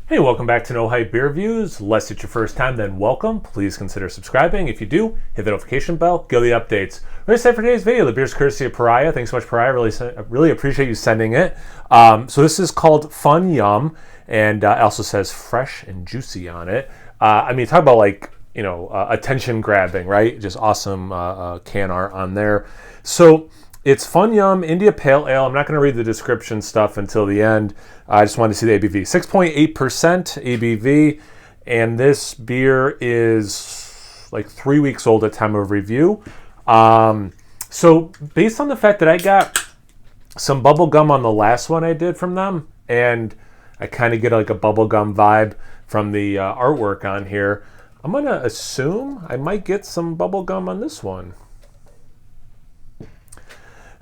Hey, welcome back to No Hype Beer Reviews. Unless it's your first time, then welcome. Please consider subscribing. If you do, hit the notification bell, go to the updates. We're excited for today's video. The beer's courtesy of Pariah. Thanks so much, Pariah. Really appreciate you sending it. So this is called Fun Yum, and it also says fresh and juicy on it. Talk about attention grabbing, right? Just awesome can art on there. So it's Fun Yum India Pale Ale. I'm not going to read the description stuff until the end. I just wanted to see the ABV. 6.8% ABV, and this beer is like 3 weeks old at time of review. So based on the fact that I got some bubble gum on the last one I did from them, and I kind of get like a bubble gum vibe from the artwork on here, I'm going to assume I might get some bubble gum on this one.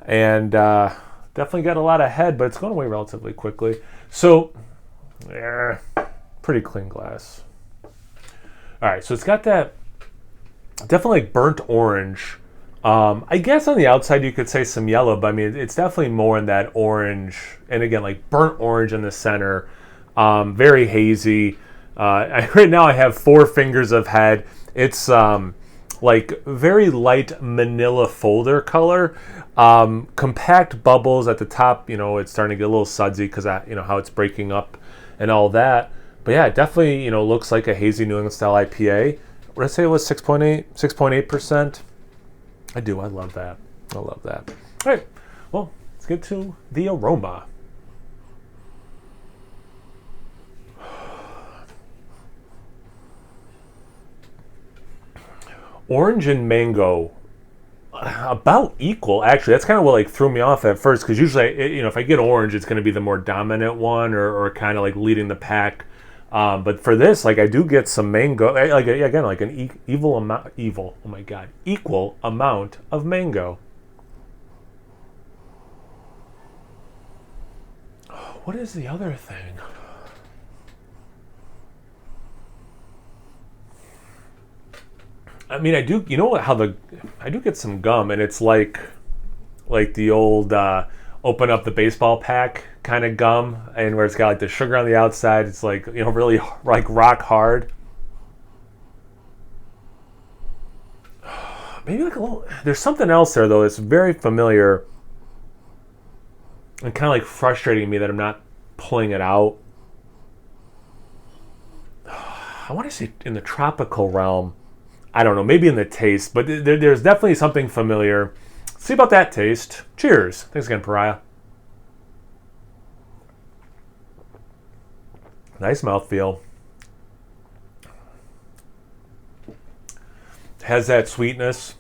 And definitely got a lot of head, but it's going away relatively quickly. So, pretty clean glass. All right, so it's got that definitely like burnt orange. I guess on the outside you could say some yellow, but I mean it's definitely more in that orange, and again like burnt orange in the center. Very hazy. Right now I have 4 fingers of head. It's like very light manila folder color. Compact bubbles at the top, it's starting to get a little sudsy because how it's breaking up and all that. But yeah, it definitely, looks like a hazy New England style IPA. What did I say it was? 6.8%? I love that. All right, well, let's get to the aroma. Orange and mango, about equal, actually. That's kind of what threw me off at first, because usually, if I get orange, it's going to be the more dominant one, or kind of like leading the pack. But for this, I do get some mango, an equal amount of mango. What is the other thing? I mean, I do get some gum, and it's like the old open up the baseball pack kind of gum, and where it's got like the sugar on the outside. It's like, really like rock hard. Maybe like a little, there's something else there though. It's very familiar and kind of like frustrating me that I'm not pulling it out. I want to say in the tropical realm. I don't know, maybe in the taste, but there's definitely something familiar. Let's see about that taste. Cheers. Thanks again, Pariah. Nice mouthfeel. Has that sweetness.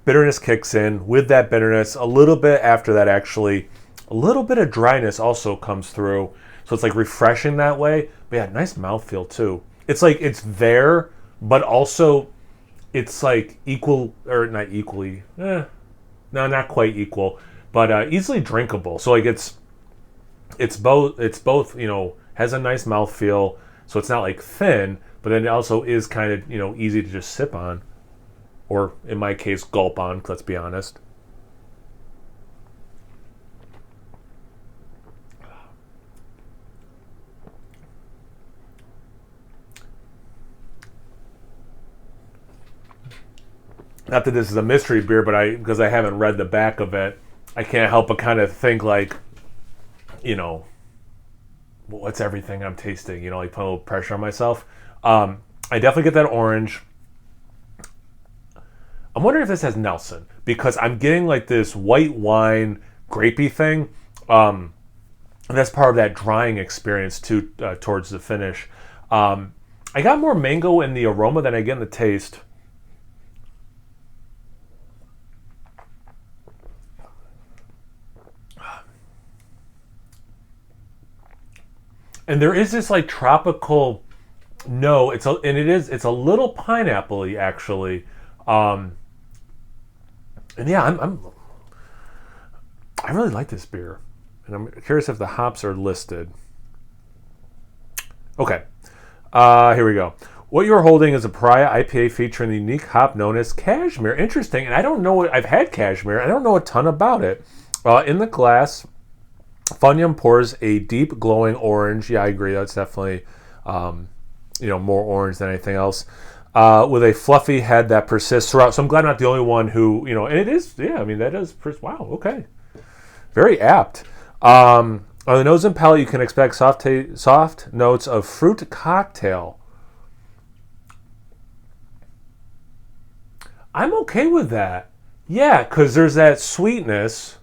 Bitterness kicks in. With that bitterness, a little bit after that, actually, a little bit of dryness also comes through. So it's like refreshing that way. But yeah, nice mouthfeel too. It's like it's there, but also it's like equal, or not equally, no, not quite equal, but easily drinkable. So like it's both, has a nice mouthfeel, so it's not like thin, but then it also is kind of, easy to just sip on, or in my case, gulp on, let's be honest. Not that this is a mystery beer, but because I haven't read the back of it, I can't help but kind of think like, what's everything I'm tasting? Like put a little pressure on myself. I definitely get that orange. I'm wondering if this has Nelson, because I'm getting like this white wine grapey thing. And that's part of that drying experience too, towards the finish. I got more mango in the aroma than I get in the taste. And there is this like tropical, it's a little pineapple-y actually. And yeah, I really like this beer, and I'm curious if the hops are listed. Okay, here we go. What you're holding is a Pariah IPA featuring the unique hop known as cashmere. Interesting, and I don't know. I've had cashmere. I don't know a ton about it. In the glass, Fun Yum pours a deep, glowing orange. Yeah, I agree. That's definitely, more orange than anything else. With a fluffy head that persists throughout. So I'm glad I'm not the only one who, and it is, yeah, I mean, that is, wow, okay. Very apt. On the nose and palate, you can expect soft notes of fruit cocktail. I'm okay with that. Yeah, because there's that sweetness.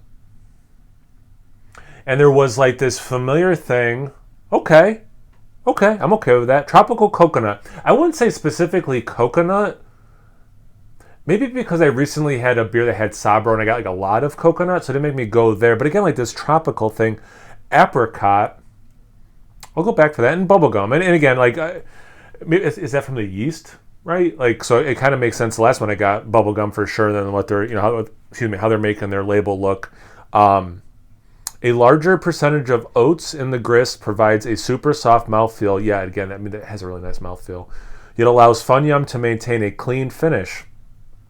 And there was like this familiar thing. Okay, I'm okay with that. Tropical coconut. I wouldn't say specifically coconut. Maybe because I recently had a beer that had Sabro and I got like a lot of coconut, so it didn't make me go there. But again, like this tropical thing, apricot. I'll go back for that. And bubblegum. And again, like, is that from the yeast? Right? Like, so it kind of makes sense. The last one I got bubblegum for sure, than what they're, how they're making their label look. A larger percentage of oats in the grist provides a super soft mouthfeel. Yeah, again, I mean, that has a really nice mouthfeel. It allows Fun Yum to maintain a clean finish.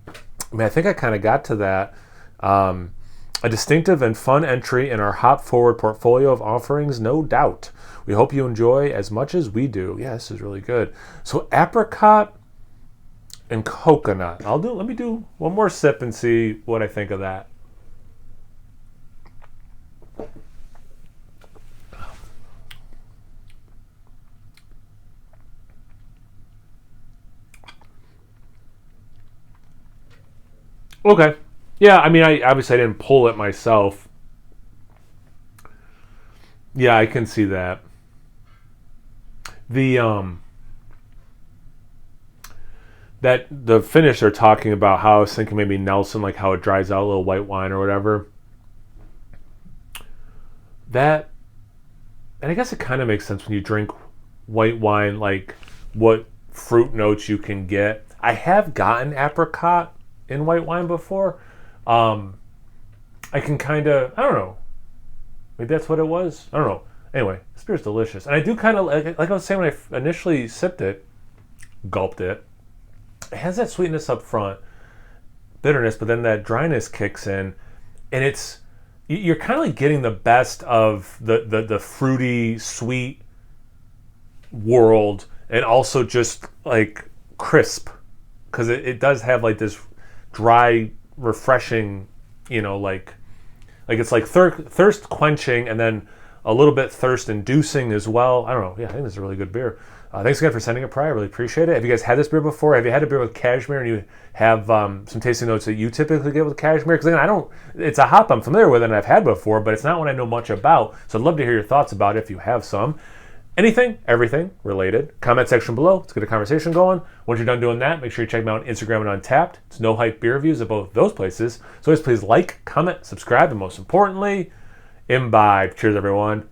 I mean, I think I kind of got to that. A distinctive and fun entry in our hop-forward portfolio of offerings, no doubt. We hope you enjoy as much as we do. Yeah, this is really good. So apricot and coconut. Let me do one more sip and see what I think of that. Okay. Yeah, I mean, I obviously didn't pull it myself. Yeah, I can see that. The finish they're talking about, how I was thinking maybe Nelson, like how it dries out a little white wine or whatever. And I guess it kind of makes sense when you drink white wine, like what fruit notes you can get. I have gotten apricot in white wine before. I can kind of, I don't know. Maybe that's what it was. I don't know. Anyway, this beer's delicious. And I do kind of, like I was saying when I initially sipped it, gulped it, it has that sweetness up front, bitterness, but then that dryness kicks in. And you're kind of like getting the best of the fruity, sweet world, and also just like crisp. Because it does have like this dry, refreshing, like it's like thirst quenching, and then a little bit thirst inducing as well. I don't know. Yeah, I think this is a really good beer. Thanks again for sending it, Pariah. I really appreciate it. Have you guys had this beer before? Have you had a beer with cashmere and you have some tasting notes that you typically get with cashmere? Because again, it's a hop I'm familiar with and I've had before, but it's not one I know much about. So I'd love to hear your thoughts about it if you have some. Anything, everything related. Comment section below. Let's get a conversation going. Once you're done doing that, make sure you check me out on Instagram and Untappd. It's No Hype Beer Reviews at both those places. So always please like, comment, subscribe, and most importantly, imbibe. Cheers, everyone.